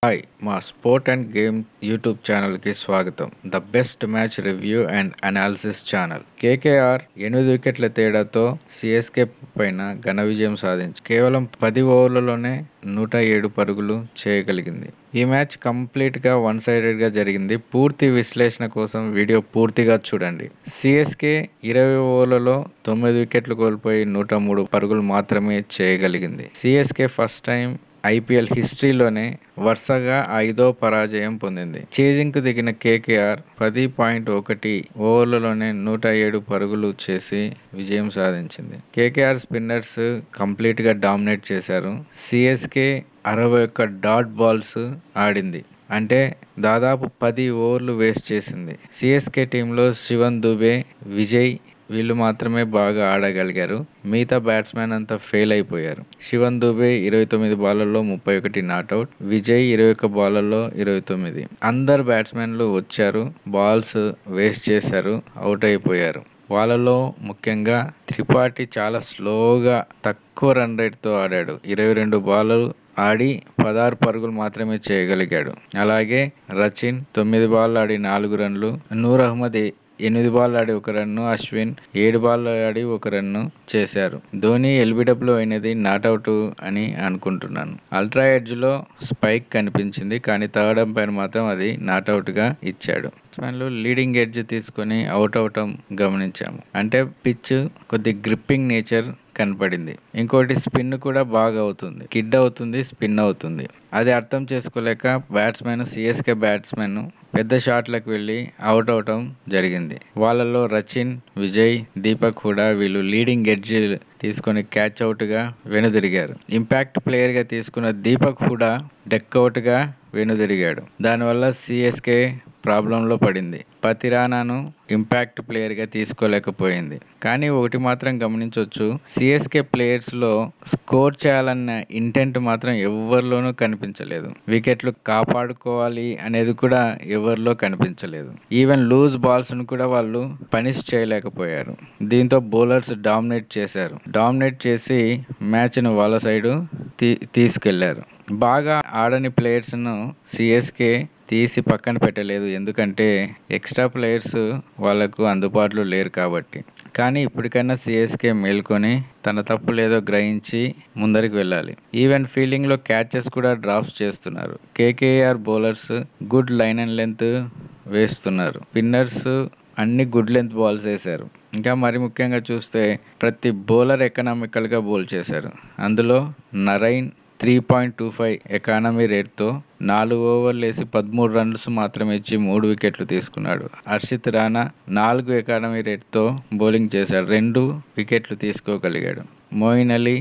Hi! మా sport and game YouTube ఛానల్‌కి స్వాగతం. The best match review and analysis channel. KKR 8 వికెట్ల తేడాతో సీఎస్కే పైన ఘన విజయం సాధించింది. కేవలం 10 ఓవర్లలోనే 107 పరుగులు చేయగలిగింది. ఈ మ్యాచ్ కంప్లీట్‌గా వన్ సైడెడ్‌గా జరిగింది. పూర్తి విశ్లేషణ కోసం వీడియో పూర్తిగా చూడండి. సీఎస్కే 20 ఓవర్లలో 9 వికెట్లు కోల్పోయి 103 పరుగులు మాత్రమే చేయగలిగింది. సీఎస్కే ఫస్ట్ టైం ఐపీఎల్ హిస్టరీలోనే వరుసగా 5వ పరాజయం పొందింది. చేజింగ్కు దిగిన కేకేఆర్ 10.1 ఓవర్లలోనే 107 పరుగులు చేసి విజయం సాధించింది. కేకేఆర్ స్పిన్నర్స్ కంప్లీట్‌గా డామినేట్ చేశారు. సీఎస్కే 61 డాట్ బాల్స్ ఆడింది. అంటే దాదాపు 10 ఓవర్లు వేస్ట్ చేసింది. సీఎస్కే టీంలో శివన్ దుబే, విజయ్ వీళ్ళు మాత్రమే బాగా ఆడగలిగారు. మిగతా బ్యాట్స్మెన్ అంతా ఫెయిల్ అయిపోయారు. శివన్ దుబే 29 బాళ్లలో 31 నాట్అవుట్, విజయ్ 21 బాళ్లలో 29. అందరు బ్యాట్స్మెన్లు వచ్చారు, బాల్స్ వేస్ట్ చేశారు, అవుట్ అయిపోయారు. వాళ్ళలో ముఖ్యంగా త్రిపాఠి చాలా స్లోగా తక్కువ రన్ రేట్తో ఆడాడు. 22 బాల్లు ఆడి 16 పరుగులు మాత్రమే చేయగలిగాడు. అలాగే రచిన్ 9 బాల్ ఆడి 4 రన్లు, నూర్ అహ్మద్ 8 బాల్ ఆడి 1 రన్ను, అశ్విన్ 7 బాల్ ఆడి 1 రన్ను చేశారు. ధోని ఎల్బిడబ్ల్యూ అయినది నాట్అవుట్ అని అనుకుంటున్నాను. అల్ట్రా ఎడ్జ్లో స్పైక్ కనిపించింది, కానీ థర్డ్ అంపైర్ మాత్రం అది నాట్అవుట్గా ఇచ్చాడు. బ్యాట్స్మెన్లు లీడింగ్ ఎడ్జ్ తీసుకొని అవుట్ అవటం గమనించాము. అంటే పిచ్ కొద్ది గ్రిప్పింగ్ నేచర్ కనపడింది. ఇంకోటి స్పిన్ కూడా బాగా అవుతుంది, కిడ్ అవుతుంది, స్పిన్ అవుతుంది. అది అర్థం చేసుకోలేక సీఎస్కే బ్యాట్స్మెన్ పెద్ద షాట్లకు వెళ్ళి అవుట్ అవటం జరిగింది. వాళ్ళలో రచిన్, విజయ్, దీపక్ కూడా వీళ్ళు లీడింగ్ ఎడ్జ్ తీసుకొని క్యాచ్ అవుట్గా వెనుదిరిగారు. ఇంపాక్ట్ ప్లేయర్గా తీసుకున్న దీపక్ కూడా డెక్ అవుట్గా వెనుదిరిగాడు. దానివల్ల సీఎస్కే ప్రాబ్లంలో పడింది. పతిరానాను ఇంపాక్ట్ ప్లేయర్గా తీసుకోలేకపోయింది. కానీ ఒకటి మాత్రం గమనించవచ్చు, సీఎస్కే ప్లేయర్స్లో స్కోర్ చేయాలన్న ఇంటెంట్ మాత్రం ఎవరిలోనూ కనిపించలేదు. వికెట్లు కాపాడుకోవాలి అనేది కూడా ఎవరిలో కనిపించలేదు. ఈవెన్ లూజ్ బాల్స్ను కూడా వాళ్ళు పనిష్ చేయలేకపోయారు. దీంతో బౌలర్స్ డామినేట్ చేశారు. డామినేట్ చేసి మ్యాచ్ను వాళ్ళ సైడు తీసుకెళ్లారు. బాగా ఆడని ప్లేయర్స్ను సీఎస్కే తీసి పక్కన పెట్టలేదు. ఎందుకంటే ఎక్స్ట్రా ప్లేయర్స్ వాళ్ళకు అందుబాటులో లేరు కాబట్టి. కానీ ఇప్పటికైనా సీఎస్కే మేల్కొని తన తప్పు లేదో గ్రహించి ముందరికి వెళ్ళాలి. ఈవెన్ ఫీల్డింగ్లో క్యాచెస్ కూడా డ్రాప్స్ చేస్తున్నారు. KKR bowlers good line and length వేస్తున్నారు. స్పిన్నర్స్ అన్ని గుడ్ లెంత్ బాల్స్ వేశారు. ఇంకా మరి ముఖ్యంగా చూస్తే ప్రతి బౌలర్ ఎకనామికల్గా బౌల్ చేశారు. అందులో నరైన్ 3.25 ఎకానమీ రేట్తో 4 ఓవర్లు వేసి 13 రన్స్ మాత్రమే ఇచ్చి 3 వికెట్లు తీసుకున్నాడు. హర్షిత్ రాణా 4 ఎకానమీ రేట్తో బౌలింగ్ చేశాడు, 2 వికెట్లు తీసుకోగలిగాడు. మోయిన్ అలీ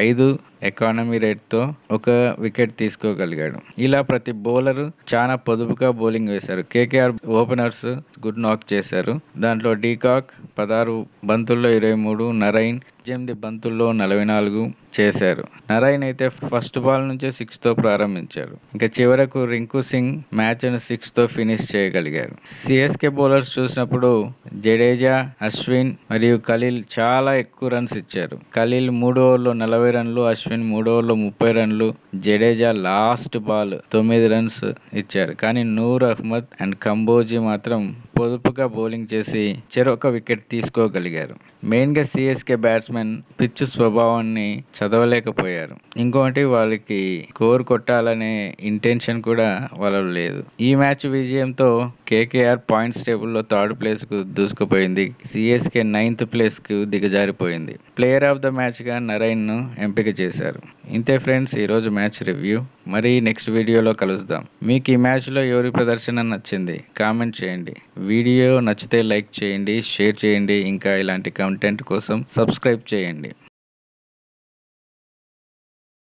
5 ఎకానమీ రేట్తో 1 వికెట్ తీసుకోగలిగాడు. ఇలా ప్రతి బౌలరు చాలా పొదుపుగా బౌలింగ్ వేశారు. కేకేఆర్ ఓపెనర్స్ గుడ్ నాక్ చేశారు. దాంట్లో డీకాక్ 16 బంతుల్లో 23, నరైన్ 18 బంతుల్లో 44 చేశారు. నరైన్ అయితే ఫస్ట్ బాల్ నుంచే 6తో ప్రారంభించారు. ఇంకా చివరకు రింకు సింగ్ మ్యాచ్ను 6తో ఫినిష్ చేయగలిగారు. సిఎస్కే బౌలర్స్ చూసినప్పుడు జడేజా, అశ్విన్ మరియు ఖలీల్ చాలా ఎక్కువ రన్స్ ఇచ్చారు. ఖలీల్ 3 ఓవర్లో 40 రన్లు, అశ్విన్ 3 ఓవర్లో 30 రన్లు, జడేజా లాస్ట్ బాల్ 9 రన్స్ ఇచ్చారు. కానీ నూర్ అహ్మద్ అండ్ కంబోజీ మాత్రం పొదుపుగా బౌలింగ్ చేసి చెరొక వికెట్ తీసుకోగలిగారు. మెయిన్గా సీఎస్కే బ్యాట్స్మెన్ పిచ్ స్వభావాన్ని చదవలేకపోయారు. ఇంకోటి వాళ్ళకి స్కోర్ కొట్టాలనే ఇంటెన్షన్ కూడా వాళ్ళలో లేదు. ఈ మ్యాచ్ విజయంతో కేకేఆర్ పాయింట్స్ టేబుల్లో 3rd ప్లేస్కు దూసుకుపోయింది. సీఎస్కే 9th ప్లేస్కు దిగజారిపోయింది. ప్లేయర్ ఆఫ్ ద మ్యాచ్గా నరైన్ను ఎంపిక చేశారు. ఇంతే ఫ్రెండ్స్, ఈరోజు మ్యాచ్ రివ్యూ. మరి నెక్స్ట్ వీడియోలో కలుద్దాం. మీకు ఈ మ్యాచ్లో ఎవరి ప్రదర్శన నచ్చింది కామెంట్ చేయండి. వీడియో నచ్చితే లైక్ చేయండి, షేర్ చేయండి. ఇంకా ఇలాంటి కంటెంట్ కోసం సబ్స్క్రైబ్ చేయండి.